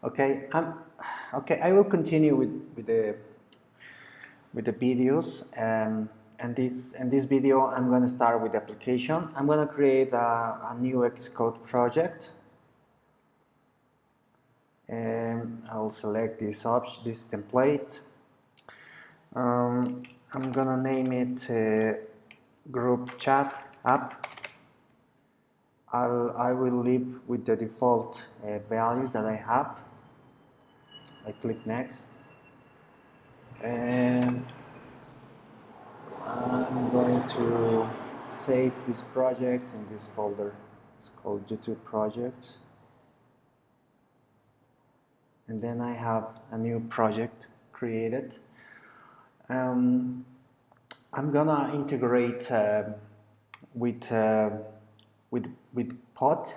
Okay, okay. I will continue with the videos, and this video I'm going to start with the application. I'm going to create a new Xcode project, and I'll select this option, this template. I'm gonna name it group chat app. I will live with the default values that I have. I click next, and I'm going to save this project in this folder. It's called YouTube projects, and then I have a new project created. I'm gonna integrate with Pod.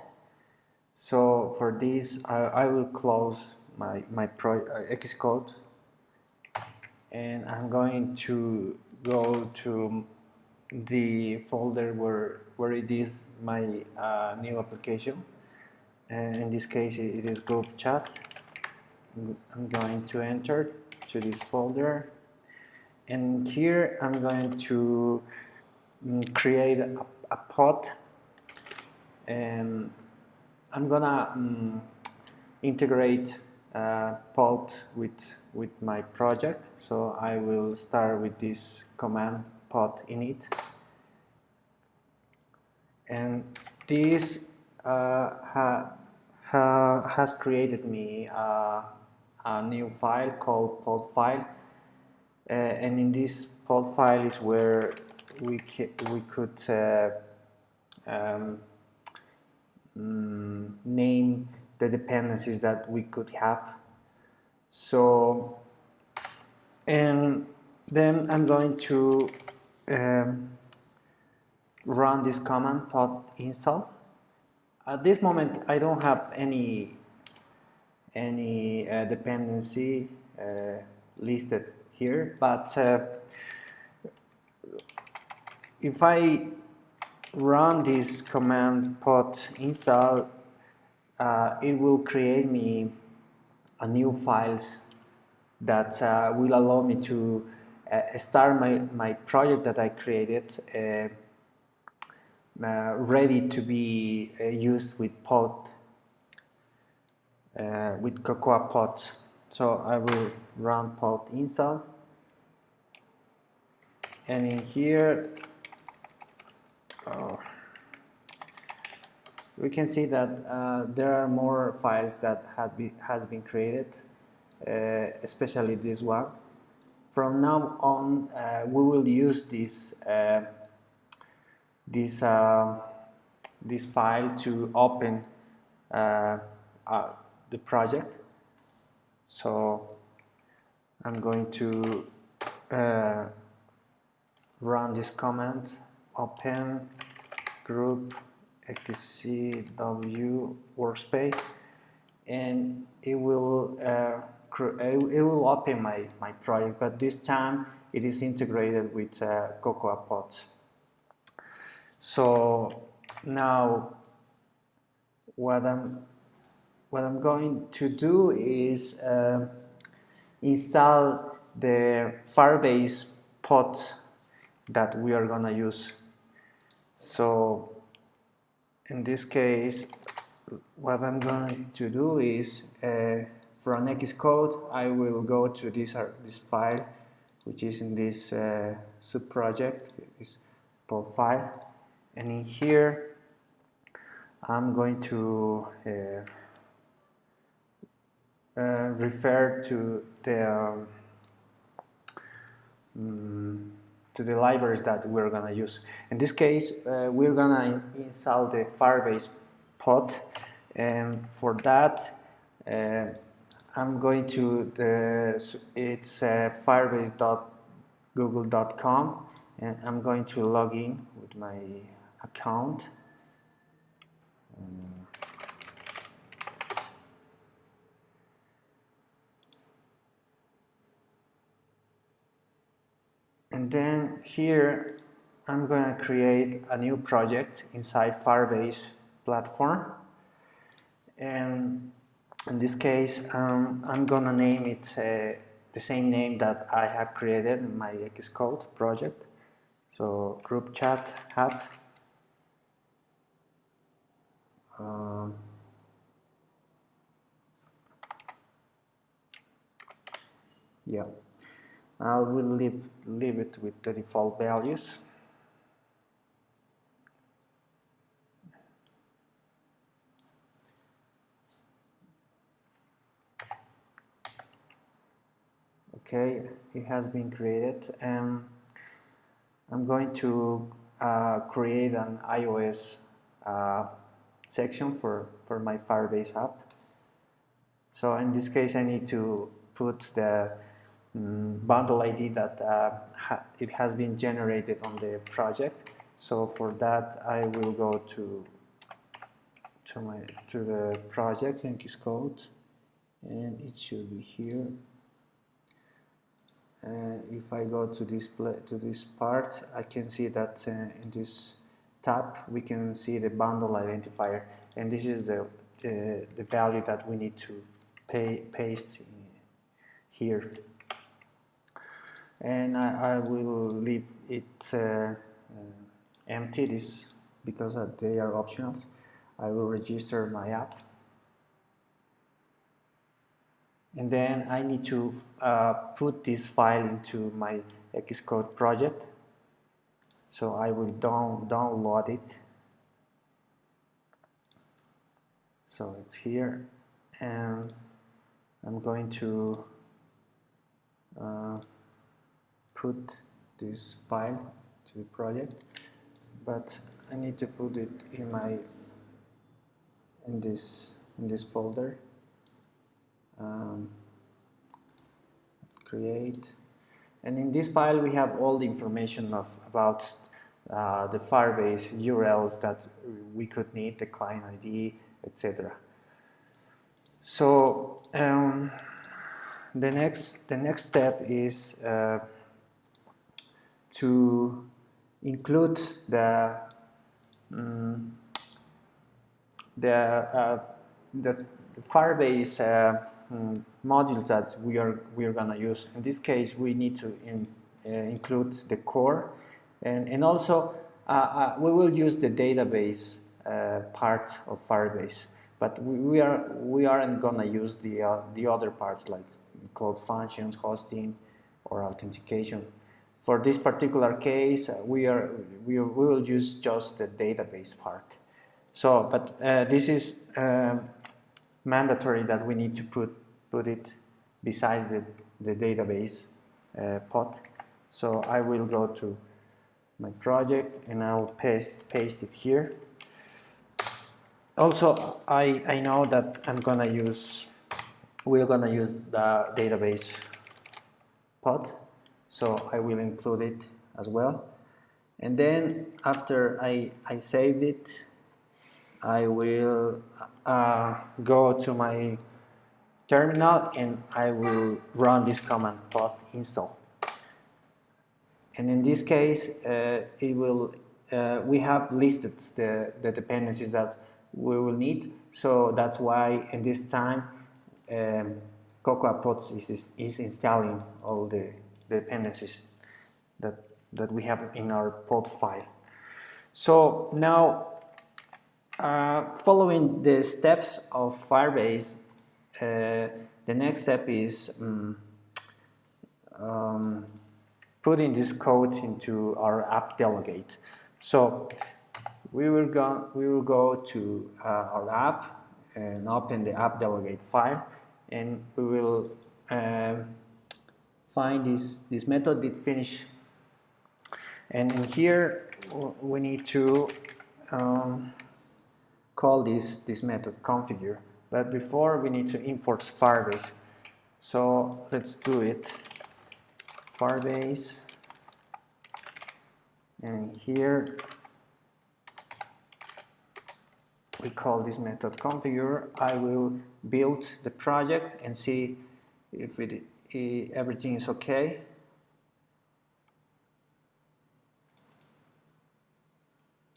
So for this, I will close my Xcode, and I'm going to go to the folder where it is my new application, and in this case it is group chat. I'm going to enter to this folder, and here I'm going to create a pod, and I'm gonna integrate pod with my project. So I will start with this command pod init, and this has created me a new file called pod file, and in this pod file is where we could name the dependencies that we could have. So, and then I'm going to run this command pod install. At this moment I don't have any dependency listed here, but if I run this command pod install, it will create me a new files that will allow me to start my project that I created ready to be used with pod, with Cocoa Pods. So I will run pod install, and in here we can see that there are more files that has been created, especially this one. From now on, we will use this file to open the project. So I'm going to run this command: open group xcw workspace, and it will open my project, but this time it is integrated with Cocoa Pods. So now what I'm going to do is install the Firebase pod that we are gonna use. So in this case, what I'm going to do is from Xcode, I will go to this file, which is in this subproject, this pod file, and in here I'm going to refer to the libraries that we're gonna use. In this case, we're gonna install the Firebase pod, and for that I'm going to it's firebase.google.com, and I'm going to log in with my account. And then here I'm going to create a new project inside Firebase platform, and In this case, I'm gonna name it the same name that I have created in my Xcode project. So group chat app. Yeah, I will leave it with the default values. Okay, it has been created. I'm going to create an iOS section for my Firebase app. So in this case, I need to put the bundle ID that it has been generated on the project. So for that, I will go to the project in Xcode, and it should be here. And if I go to this part, I can see that in this tab we can see the bundle identifier, and this is the value that we need to paste here. And I will leave it empty this because they are optionals. I will register my app. And then I need to put this file into my Xcode project. So I will download it. So it's here, and I'm going to put this file to the project, but I need to put it in this folder. Create, and in this file we have all the information about the Firebase URLs that we could need, the client ID, etc. So the next step is to include the Firebase modules that we are gonna use. In this case, we need to include the core, and also we will use the database part of Firebase, but we aren't gonna use the other parts like cloud functions, hosting, or authentication. For this particular case, we will use just the database part. So, but this is mandatory that we need to put it besides the database pod. So I will go to my project and I'll paste it here. Also, I know that we're gonna use the database pod, so I will include it as well. And then after I save it, I will go to my terminal and I will run this command pod install. And in this case, we have listed the dependencies that we will need. So that's why in this time, Cocoa Pods is installing all the dependencies that we have in our pod file. So now, following the steps of Firebase, the next step is putting this code into our app Delegate. So we will go to our app and open the app Delegate file, and we will find this method did finish, and in here we need to call this method configure. But before, we need to import Firebase. So let's do it. Firebase, and here we call this method configure. I will build the project and see if everything is okay.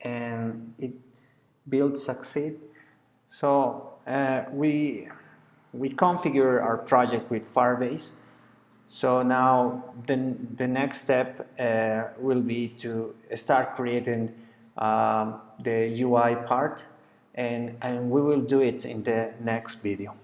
And it build succeed. So we we configure our project with Firebase. So now the next step will be to start creating the UI part, and we will do it in the next video.